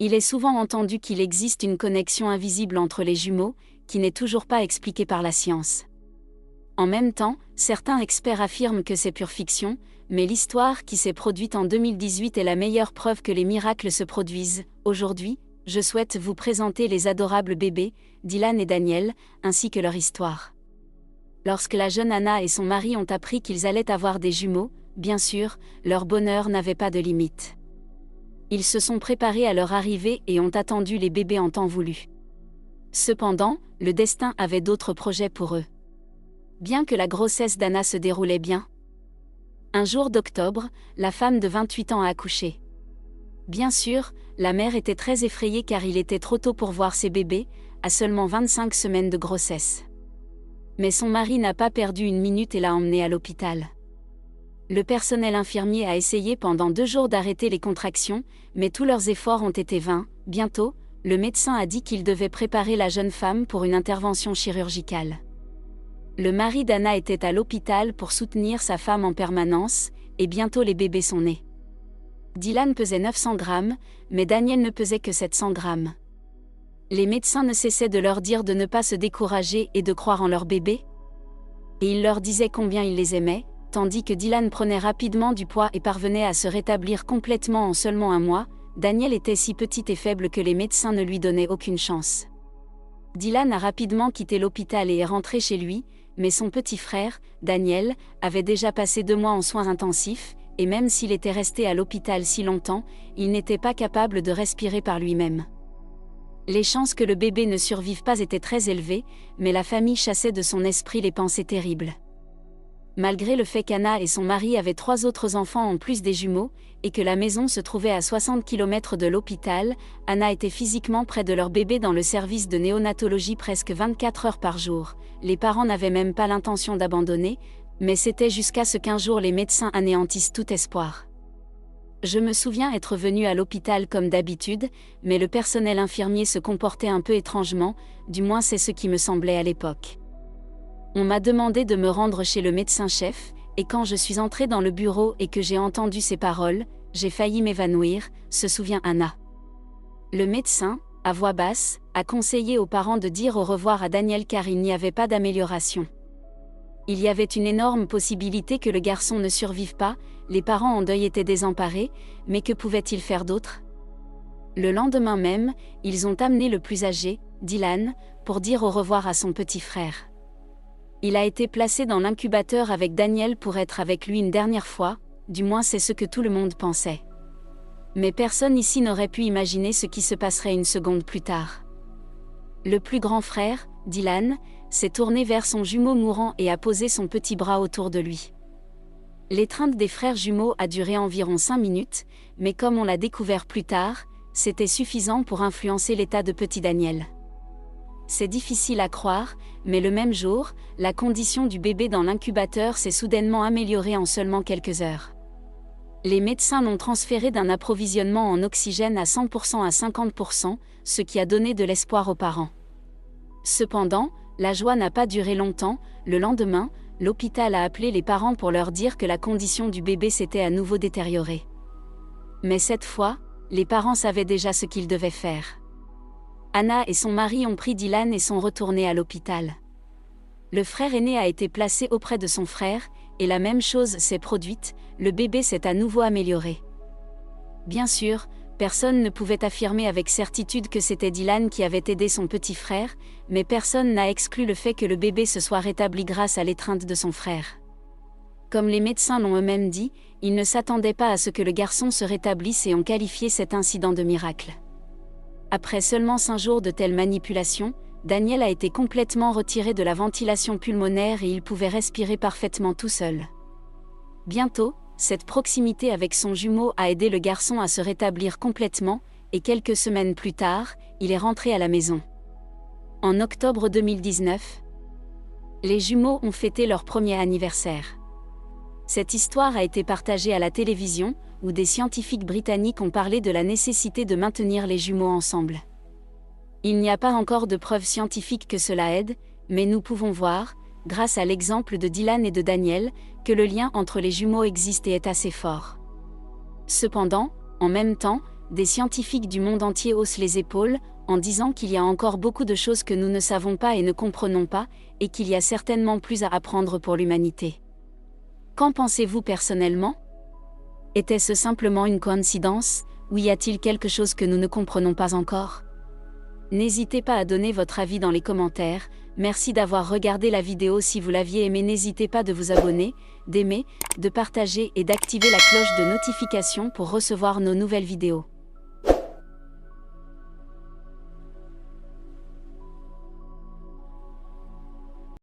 Il est souvent entendu qu'il existe une connexion invisible entre les jumeaux, qui n'est toujours pas expliquée par la science. En même temps, certains experts affirment que c'est pure fiction, mais l'histoire qui s'est produite en 2018 est la meilleure preuve que les miracles se produisent. Aujourd'hui, je souhaite vous présenter les adorables bébés, Dylan et Daniel, ainsi que leur histoire. Lorsque la jeune Anna et son mari ont appris qu'ils allaient avoir des jumeaux, bien sûr, leur bonheur n'avait pas de limite. Ils se sont préparés à leur arrivée et ont attendu les bébés en temps voulu. Cependant, le destin avait d'autres projets pour eux. Bien que la grossesse d'Anna se déroulait bien. Un jour d'octobre, la femme de 28 ans a accouché. Bien sûr, la mère était très effrayée car il était trop tôt pour voir ses bébés, à seulement 25 semaines de grossesse. Mais son mari n'a pas perdu une minute et l'a emmenée à l'hôpital. Le personnel infirmier a essayé pendant 2 jours d'arrêter les contractions, mais tous leurs efforts ont été vains. Bientôt, le médecin a dit qu'il devait préparer la jeune femme pour une intervention chirurgicale. Le mari d'Anna était à l'hôpital pour soutenir sa femme en permanence, et bientôt les bébés sont nés. Dylan pesait 900 grammes, mais Daniel ne pesait que 700 grammes. Les médecins ne cessaient de leur dire de ne pas se décourager et de croire en leur bébé. Et ils leur disaient combien ils les aimaient, tandis que Dylan prenait rapidement du poids et parvenait à se rétablir complètement en seulement 1 mois. Daniel était si petit et faible que les médecins ne lui donnaient aucune chance. Dylan a rapidement quitté l'hôpital et est rentré chez lui, mais son petit frère, Daniel, avait déjà passé 2 mois en soins intensifs, et même s'il était resté à l'hôpital si longtemps, il n'était pas capable de respirer par lui-même. Les chances que le bébé ne survive pas étaient très élevées, mais la famille chassait de son esprit les pensées terribles. Malgré le fait qu'Anna et son mari avaient 3 autres enfants en plus des jumeaux, et que la maison se trouvait à 60 km de l'hôpital, Anna était physiquement près de leur bébé dans le service de néonatologie presque 24 heures par jour. Les parents n'avaient même pas l'intention d'abandonner, mais c'était jusqu'à ce qu'un jour les médecins anéantissent tout espoir. Je me souviens être venue à l'hôpital comme d'habitude, mais le personnel infirmier se comportait un peu étrangement, du moins c'est ce qui me semblait à l'époque. On m'a demandé de me rendre chez le médecin-chef, et quand je suis entrée dans le bureau et que j'ai entendu ces paroles, j'ai failli m'évanouir, se souvient Anna. Le médecin, à voix basse, a conseillé aux parents de dire au revoir à Daniel car il n'y avait pas d'amélioration. Il y avait une énorme possibilité que le garçon ne survive pas, les parents en deuil étaient désemparés, mais que pouvaient-ils faire d'autre ? Le lendemain même, ils ont amené le plus âgé, Dylan, pour dire au revoir à son petit frère. Il a été placé dans l'incubateur avec Daniel pour être avec lui une dernière fois, du moins c'est ce que tout le monde pensait. Mais personne ici n'aurait pu imaginer ce qui se passerait 1 seconde plus tard. Le plus grand frère, Dylan, s'est tourné vers son jumeau mourant et a posé son petit bras autour de lui. L'étreinte des frères jumeaux a duré environ 5 minutes, mais comme on l'a découvert plus tard, c'était suffisant pour influencer l'état de petit Daniel. C'est difficile à croire, mais le même jour, la condition du bébé dans l'incubateur s'est soudainement améliorée en seulement quelques heures. Les médecins l'ont transféré d'un approvisionnement en oxygène à 100% à 50%, ce qui a donné de l'espoir aux parents. Cependant, la joie n'a pas duré longtemps. Le lendemain, l'hôpital a appelé les parents pour leur dire que la condition du bébé s'était à nouveau détériorée. Mais cette fois, les parents savaient déjà ce qu'ils devaient faire. Anna et son mari ont pris Dylan et sont retournés à l'hôpital. Le frère aîné a été placé auprès de son frère, et la même chose s'est produite, le bébé s'est à nouveau amélioré. Bien sûr, personne ne pouvait affirmer avec certitude que c'était Dylan qui avait aidé son petit frère, mais personne n'a exclu le fait que le bébé se soit rétabli grâce à l'étreinte de son frère. Comme les médecins l'ont eux-mêmes dit, ils ne s'attendaient pas à ce que le garçon se rétablisse et ont qualifié cet incident de miracle. Après seulement 5 jours de telles manipulations, Daniel a été complètement retiré de la ventilation pulmonaire et il pouvait respirer parfaitement tout seul. Bientôt, cette proximité avec son jumeau a aidé le garçon à se rétablir complètement, et quelques semaines plus tard, il est rentré à la maison. En octobre 2019, les jumeaux ont fêté leur premier anniversaire. Cette histoire a été partagée à la télévision, où des scientifiques britanniques ont parlé de la nécessité de maintenir les jumeaux ensemble. Il n'y a pas encore de preuves scientifiques que cela aide, mais nous pouvons voir, grâce à l'exemple de Dylan et de Daniel, que le lien entre les jumeaux existe et est assez fort. Cependant, en même temps, des scientifiques du monde entier haussent les épaules, en disant qu'il y a encore beaucoup de choses que nous ne savons pas et ne comprenons pas, et qu'il y a certainement plus à apprendre pour l'humanité. Qu'en pensez-vous personnellement? Était-ce simplement une coïncidence, ou y a-t-il quelque chose que nous ne comprenons pas encore? N'hésitez pas à donner votre avis dans les commentaires. Merci d'avoir regardé la vidéo. Si vous l'aviez aimé, n'hésitez pas de vous abonner, d'aimer, de partager et d'activer la cloche de notification pour recevoir nos nouvelles vidéos.